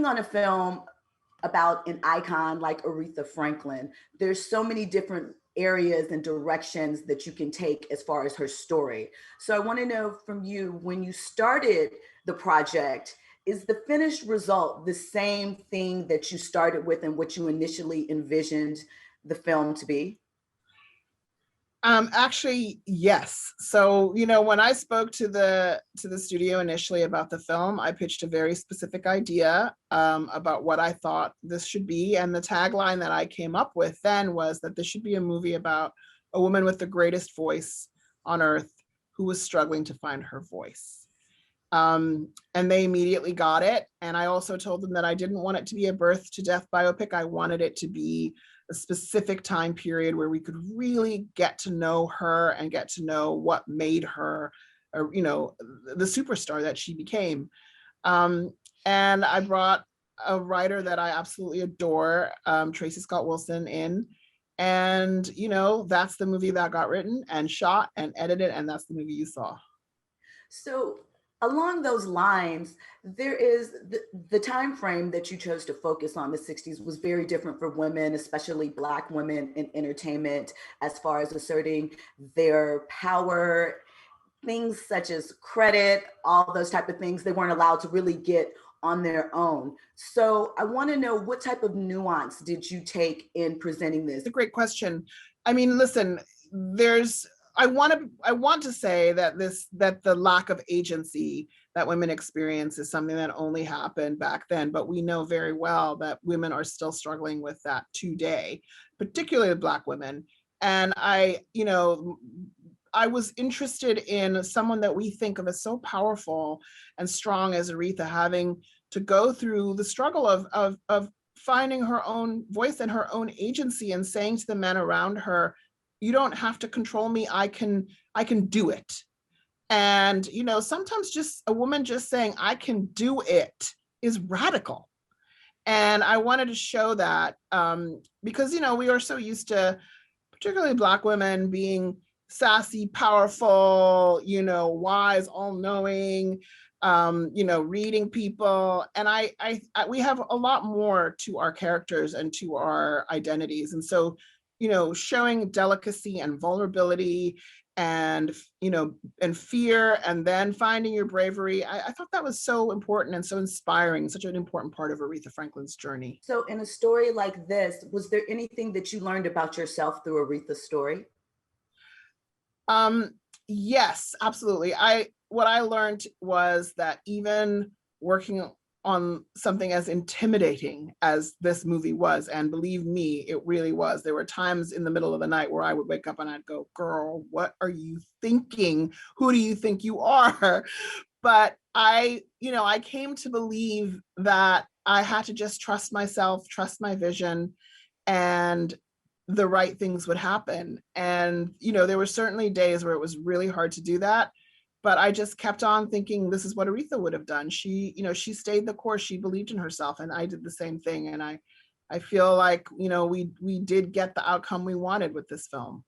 on a film about an icon like Aretha Franklin, there's so many different areas and directions that you can take as far as her story. So I want to know from you, when you started the project, is the finished result the same thing that you started with and what you initially envisioned the film to be? Actually, yes. So, when I spoke to the studio initially about the film, I pitched a very specific idea about what I thought this should be. And the tagline that I came up with then was that this should be a movie about a woman with the greatest voice on earth who was struggling to find her voice. And they immediately got it. And I also told them that I didn't want it to be a birth to death biopic. I wanted it to be a specific time period where we could really get to know her and get to know what made her, the superstar that she became. And I brought a writer that I absolutely adore, Tracy Scott Wilson, in. And, that's the movie that got written and shot and edited. And that's the movie you saw. So along those lines, there is the time frame that you chose to focus on, the 60s, was very different for women, especially Black women in entertainment, as far as asserting their power. Things such as credit, all those type of things, they weren't allowed to really get on their own. So I want to know, what type of nuance did you take in presenting this? It's a great question. I mean, listen, I want to say that the lack of agency that women experience is something that only happened back then, but we know very well that women are still struggling with that today, particularly Black women. And I was interested in someone that we think of as so powerful and strong as Aretha, having to go through the struggle of finding her own voice and her own agency, and saying to the men around her, you don't have to control me. I can do it. And, sometimes just a woman just saying, I can do it, is radical. And I wanted to show that because, we are so used to, particularly Black women, being sassy, powerful, wise, all-knowing, reading people. And we have a lot more to our characters and to our identities. And so, showing delicacy and vulnerability and, and fear, and then finding your bravery. I thought that was so important and so inspiring, such an important part of Aretha Franklin's journey. So in a story like this, was there anything that you learned about yourself through Aretha's story? Yes, absolutely. What I learned was that even working on something as intimidating as this movie was, and believe me, it really was. There were times in the middle of the night where I would wake up and I'd go, girl, what are you thinking? Who do you think you are? But I came to believe that I had to just trust myself, trust my vision, and the right things would happen. And, there were certainly days where it was really hard to do that. But I just kept on thinking, this is what Aretha would have done. She stayed the course. She believed in herself, and I did the same thing. And I feel like, we did get the outcome we wanted with this film.